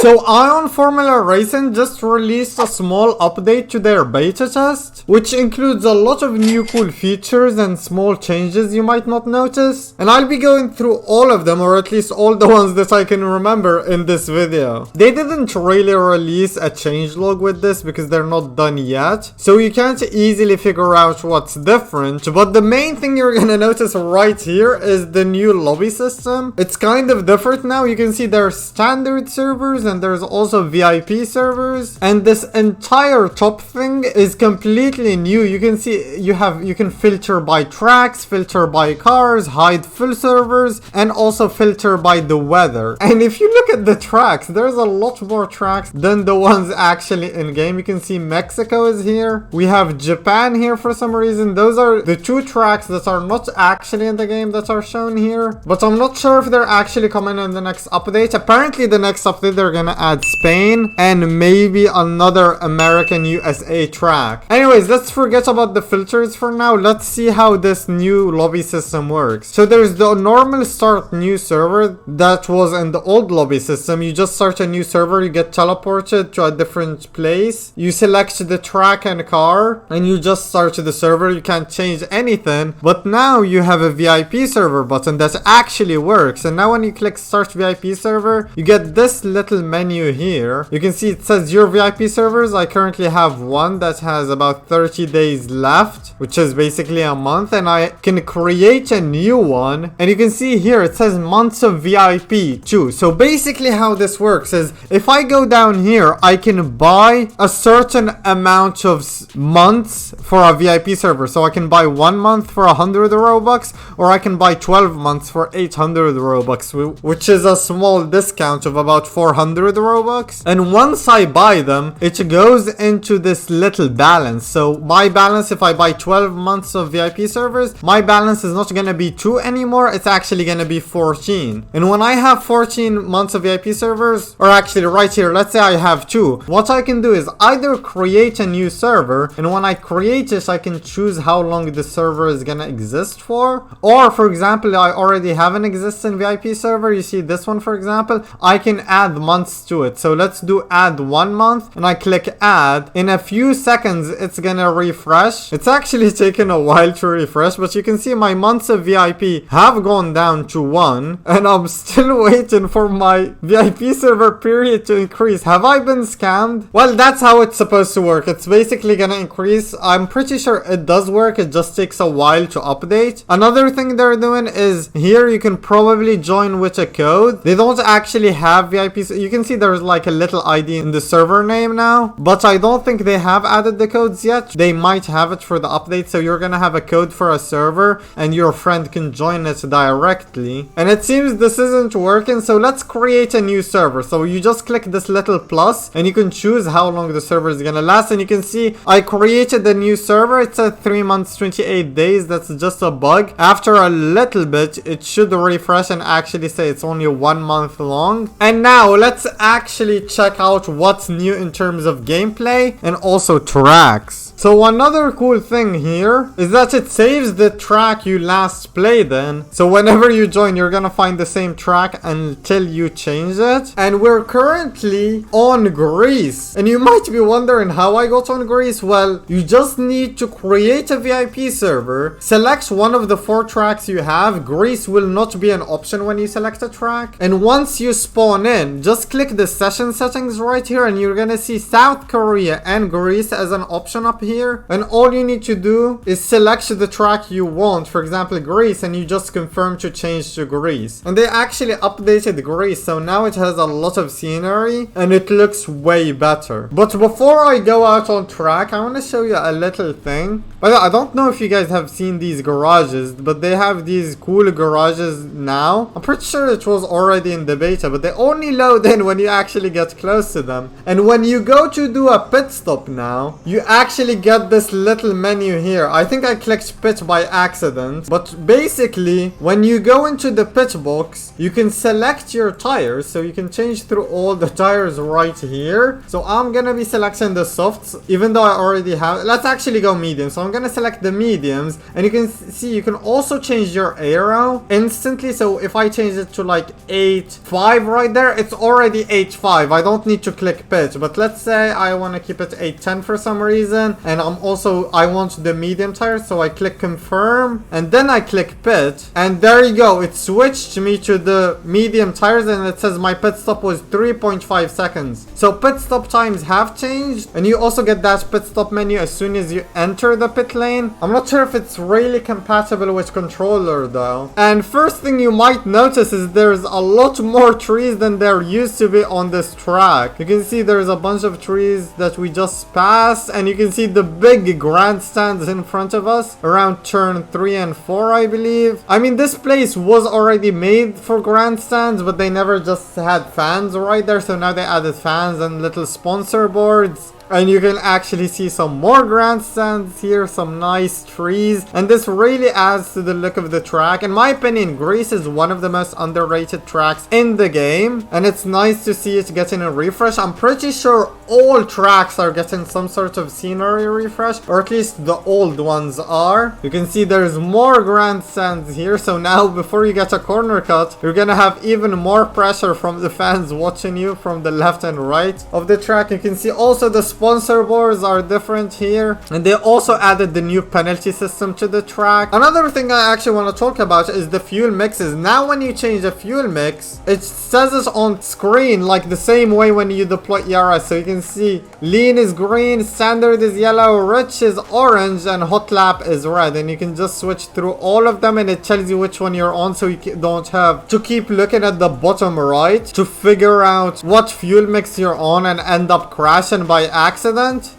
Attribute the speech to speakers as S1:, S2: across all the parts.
S1: So Ion Formula Racing just released a small update to their beta test, which includes a lot of new cool features and small changes you might not notice. And I'll be going through all of them, or at least all the ones that I can remember in this video. They didn't really release a changelog with this because they're not done yet, so you can't easily figure out what's different, but the main thing you're gonna notice right here is the new lobby system. It's kind of different now. You can see there's standard servers and there's also VIP servers, and this entire top thing is completely new. You can see you can filter by tracks, filter by cars, hide full servers, and also filter by the weather. And if you look at the tracks, there's a lot more tracks than the ones actually in game. You can see Mexico is here, we have Japan here for some reason. Those are the two tracks that are not actually in the game that are shown here, but I'm not sure if they're actually coming in the next update. Apparently the next update they're gonna add Spain and maybe another American USA track. Anyways, let's forget about the filters for now. Let's see how this new lobby system works. So there's the normal start new server that was in the old lobby system. You just start a new server, you get teleported to a different place, you select the track and car, and you just start the server. You can't change anything, but now you have a VIP server button that actually works. And now when you click start VIP server, you get this little menu here. You can see it says your VIP servers. I currently have one that has about 30 days left, which is basically a month, and I can create a new one. And you can see here it says months of VIP too. So basically how this works is if I go down here, I can buy a certain amount of months for a VIP server. So I can buy 1 month for 100 Robux, or I can buy 12 months for 800 Robux, which is a small discount of about 400 Robux. And once I buy them, it goes into this little balance. So my balance, if I buy 12 months of VIP servers, my balance is not gonna be 2 anymore, it's actually gonna be 14. And when I have 14 months of VIP servers, or actually right here, let's say I have 2, what I can do is either create a new server, and when I create it, I can choose how long the server is gonna exist for example, I already have an existing VIP server. You see this one, for example, I can add months to it. So let's do add 1 month, and I click add. In a few seconds it's gonna refresh. It's actually taken a while to refresh, but you can see my months of VIP have gone down to 1, and I'm still waiting for my VIP server period to increase. Have I been scammed? Well, that's how it's supposed to work. It's basically gonna increase. I'm pretty sure it does work, it just takes a while to update. Another thing they're doing is here you can probably join with a code. They don't actually have VIPs. You can see there's like a little ID in the server name now, but I don't think they have added the codes yet. They might have it for the update, so you're gonna have a code for a server and your friend can join it directly. And it seems this isn't working, so let's create a new server. So you just click this little plus and you can choose how long the server is gonna last, and you can see I created the new server. It said 3 months 28 days. That's just a bug. After a little bit it should refresh and actually say it's only 1 month long. And now let's actually check out what's new in terms of gameplay and also tracks. So another cool thing here is that it saves the track you last played in. So whenever you join, you're gonna find the same track until you change it. And we're currently on Greece. And you might be wondering how I got on Greece. Well, you just need to create a VIP server, select one of the 4 tracks you have. Greece will not be an option when you select a track. And once you spawn in, just click the session settings right here, and you're gonna see South Korea and Greece as an option up here. And all you need to do is select the track you want, for example Greece, and you just confirm to change to Greece. And they actually updated Greece, so now it has a lot of scenery and it looks way better. But before I go out on track, I want to show you a little thing. But I don't know if you guys have seen these garages, but they have these cool garages now. I'm pretty sure it was already in the beta, but they only load in when you actually get close to them. And when you go to do a pit stop now, you actually get this little menu here. I think I clicked pit by accident, but basically when you go into the pit box, you can select your tires, so you can change through all the tires right here. So I'm gonna be selecting the softs, even though I already have. Let's actually go medium. So I'm gonna select the mediums, and you can see you can also change your arrow instantly. So if I change it to like 8.5 right there, it's already 8.5. I don't need to click pitch, but let's say I want to keep it 8.10 for some reason, and I want the medium tires, so I click confirm, and then I click pitch, and there you go. It switched me to the medium tires, and it says my pit stop was 3.5 seconds. So pit stop times have changed, and you also get that pit stop menu as soon as you enter the pit lane. I'm not sure if it's really compatible with controller though. And first thing you might notice is there's a lot more trees than there used to be on this track. You can see there's a bunch of trees that we just passed, and you can see the big grandstands in front of us around turn 3 and 4, I believe. I mean, this place was already made for grandstands, but they never just had fans right there, so now they added fans and little sponsor boards. And you can actually see some more grandstands here, some nice trees, and this really adds to the look of the track. In my opinion, Greece is one of the most underrated tracks in the game, and it's nice to see it getting a refresh. I'm pretty sure all tracks are getting some sort of scenery refresh, or at least the old ones are. You can see there's more grandstands here, so now before you get a corner cut, you're gonna have even more pressure from the fans watching you from the left and right of the track. You can see also the sponsor boards are different here, and they also added the new penalty system to the track. Another thing I actually want to talk about is the fuel mixes. Now when you change the fuel mix, it says it on screen like the same way when you deploy ERS. So you can see lean is green, standard is yellow, rich is orange, and hot lap is red, and you can just switch through all of them, and it tells you which one you're on, so you don't have to keep looking at the bottom right to figure out what fuel mix you're on and end up crashing by accident.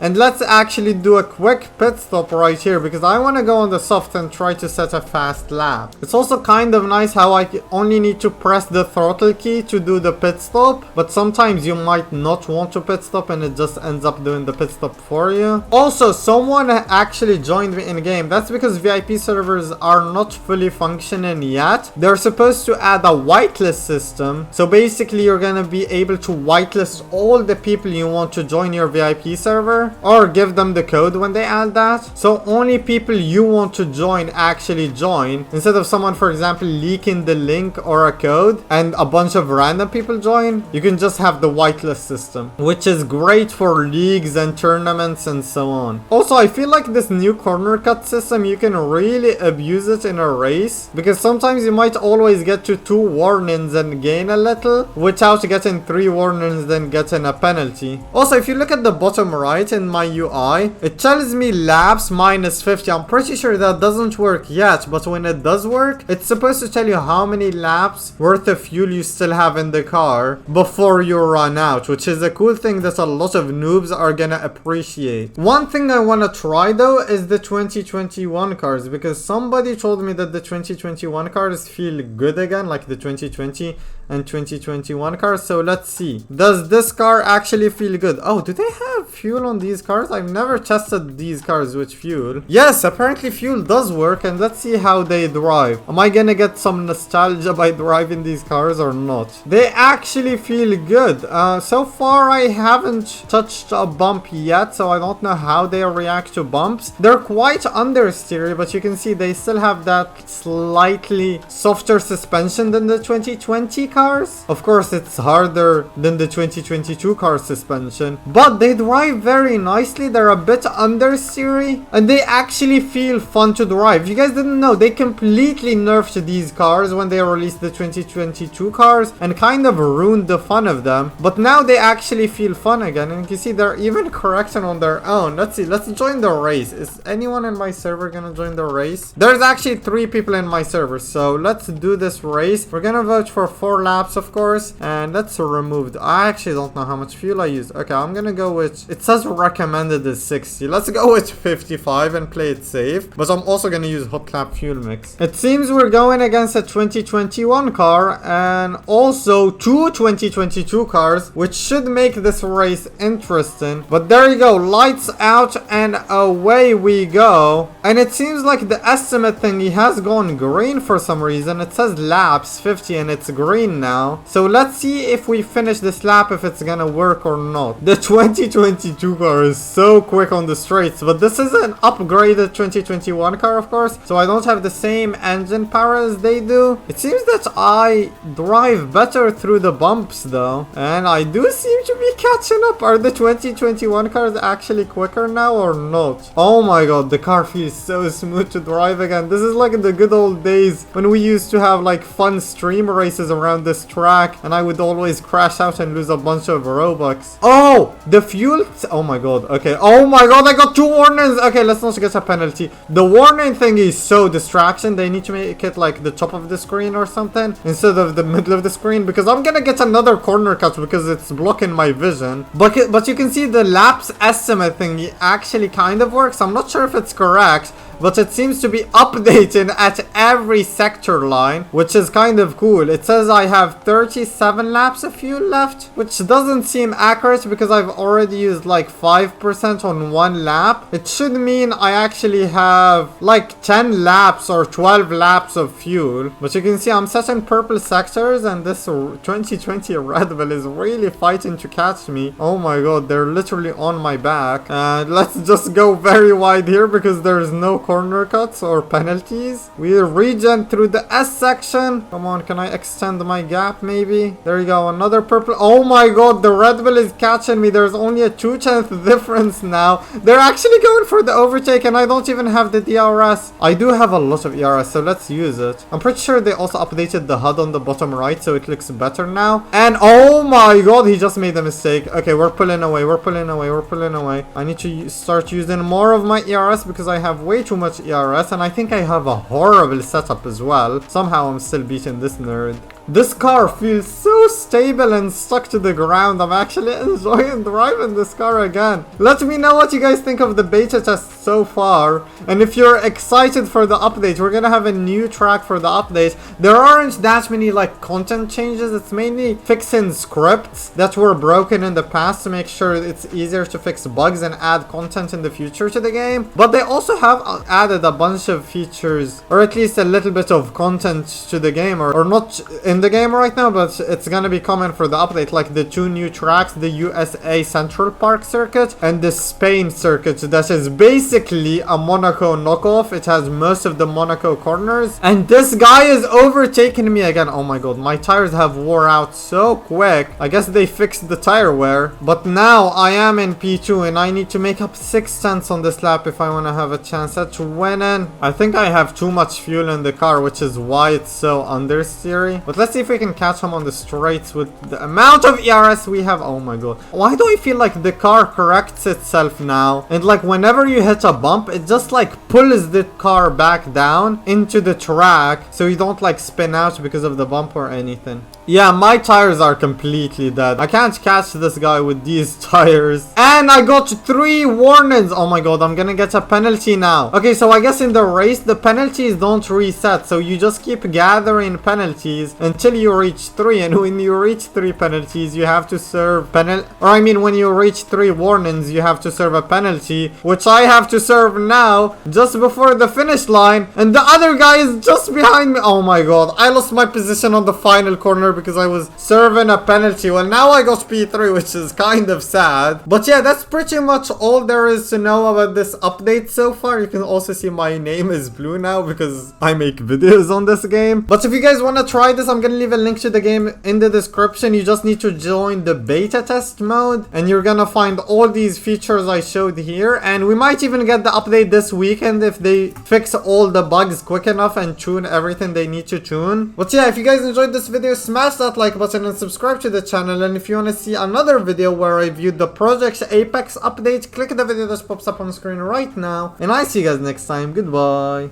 S1: And let's actually do a quick pit stop right here, because I want to go on the soft and try to set a fast lap. It's also kind of nice how I only need to press the throttle key to do the pit stop, but sometimes you might not want to pit stop and it just ends up doing the pit stop for you. Also, someone actually joined me in game. That's because VIP servers are not fully functioning yet. They're supposed to add a whitelist system, so basically you're gonna be able to whitelist all the people you want to join your VIP server, or give them the code when they add that, so only people you want to join actually join, instead of someone, for example, leaking the link or a code and a bunch of random people join. You can just have the whitelist system, which is great for leagues and tournaments and so on. Also, I feel like this new corner cut system, you can really abuse it in a race, because sometimes you might always get to 2 warnings and gain a little without getting 3 warnings then getting a penalty. Also, if you look at the bottom right in my UI, it tells me laps minus 50. I'm pretty sure that doesn't work yet, but when it does work, it's supposed to tell you how many laps worth of fuel you still have in the car before you run out, which is a cool thing that a lot of noobs are gonna appreciate. One thing I want to try though is the 2021 cars, because somebody told me that the 2021 cars feel good again, like the 2020 and 2021 cars. So let's see, does this car actually feel good? Oh, do they have fuel on these cars? I've never tested these cars with fuel. Yes, apparently fuel does work, and let's see how they drive. Am I gonna get some nostalgia by driving these cars or not? They actually feel good. So far I haven't touched a bump yet, so I don't know how they react to bumps. They're quite understeery, but you can see they still have that slightly softer suspension than the 2020 cars. Of course, it's harder than the 2022 car suspension, but they drive very nicely. They're a bit understeery, and they actually feel fun to drive. If you guys didn't know, they completely nerfed these cars when they released the 2022 cars and kind of ruined the fun of them, but now they actually feel fun again, and you can see they're even correcting on their own. Let's see, let's join the race. Is anyone in my server gonna join the race? There's actually 3 people in my server, so let's do this race. We're gonna vote for 4 laps laps, of course. And let's remove, I actually don't know how much fuel I used. Okay, I'm gonna go with, it says recommended is 60. Let's go with 55 and play it safe. But I'm also gonna use hot lap fuel mix. It seems we're going against a 2021 car and also two 2022 cars, which should make this race interesting. But there you go, lights out and away we go. And it seems like the estimate thingy has gone green for some reason. It says laps 50 and it's green now. So let's see if we finish this lap, if it's gonna work or not. The 2022 car is so quick on the straights, but this is an upgraded 2021 car, of course, so I don't have the same engine power as they do. It seems that I drive better through the bumps though, and I do seem to be catching up. Are the 2021 cars actually quicker now or not? Oh my god, the car feels so smooth to drive again. This is like the good old days when we used to have like fun stream races around this track, and I would always crash out and lose a bunch of Robux. Oh, the fuel, oh my god, okay, oh my god, I got 2 warnings. Okay, let's not get a penalty. The warning thing is so distraction. They need to make it like the top of the screen or something instead of the middle of the screen, because I'm gonna get another corner cut because it's blocking my vision. But you can see the laps estimate thing actually kind of works. I'm not sure if it's correct, but it seems to be updating at every sector line, which is kind of cool. It says I have 37 laps of fuel left, which doesn't seem accurate because I've already used like 5% on one lap. It should mean I actually have like 10 laps or 12 laps of fuel. But you can see I'm set in purple sectors, and this 2020 Red Bull is really fighting to catch me. Oh my god, they're literally on my back. And let's just go very wide here because there's no corner cuts or penalties. We regen through the S section. Come on, can I extend my gap maybe? There you go, another purple. Oh my god, the Red Bull is catching me. There's only a 2/10 difference now. They're actually going for the overtake, and I don't even have the DRS. I do have a lot of ERS, so let's use it. I'm pretty sure they also updated the HUD on the bottom right, so it looks better now. And oh my god, he just made a mistake. Okay, we're pulling away, we're pulling away, we're pulling away. I need to start using more of my ERS because I have way too much ERS, and I think I have a horrible setup as well. Somehow I'm still beating this nerd. This car feels so stable and stuck to the ground. I'm actually enjoying driving this car again. Let me know what you guys think of the beta test so far. And if you're excited for the update, we're gonna have a new track for the update. There aren't that many like content changes. It's mainly fixing scripts that were broken in the past to make sure it's easier to fix bugs and add content in the future to the game. But they also have added a bunch of features, or at least a little bit of content to the game, or not in the game right now, but it's gonna be coming for the update, like the 2 new tracks, the USA Central Park circuit and the Spain circuit, that is basically a Monaco knockoff. It has most of the Monaco corners, and this guy is overtaking me again. Oh my god, my tires have wore out so quick. I guess they fixed the tire wear, but now I am in P2 and I need to make up 6/10 on this lap if I want to have a chance at winning. I think I have too much fuel in the car, which is why it's so understeery. But let's see if we can catch him on the straights with the amount of ERS we have. Oh my god, why do I feel like the car corrects itself now, and like whenever you hit a bump it just like pulls the car back down into the track so you don't like spin out because of the bump or anything. Yeah, my tires are completely dead. I can't catch this guy with these tires. And I got 3 warnings. Oh my god, I'm gonna get a penalty now. Okay, so I guess in the race, the penalties don't reset. So you just keep gathering penalties until you reach 3. And when you reach 3 penalties, you have to serve when you reach 3 warnings, you have to serve a penalty, which I have to serve now, just before the finish line. And the other guy is just behind me. Oh my god, I lost my position on the final corner because I was serving a penalty. Well, now I got P3, which is kind of sad. But yeah, that's pretty much all there is to know about this update so far. You can also see my name is blue now because I make videos on this game. But if you guys want to try this, I'm gonna leave a link to the game in the description. You just need to join the beta test mode and you're gonna find all these features I showed here. And we might even get the update this weekend if they fix all the bugs quick enough and tune everything they need to tune. But yeah, if you guys enjoyed this video, smash that like button and subscribe to the channel. And if you want to see another video where I reviewed the Project Apex update, click the video that pops up on the screen right now. And I see you guys next time. Goodbye.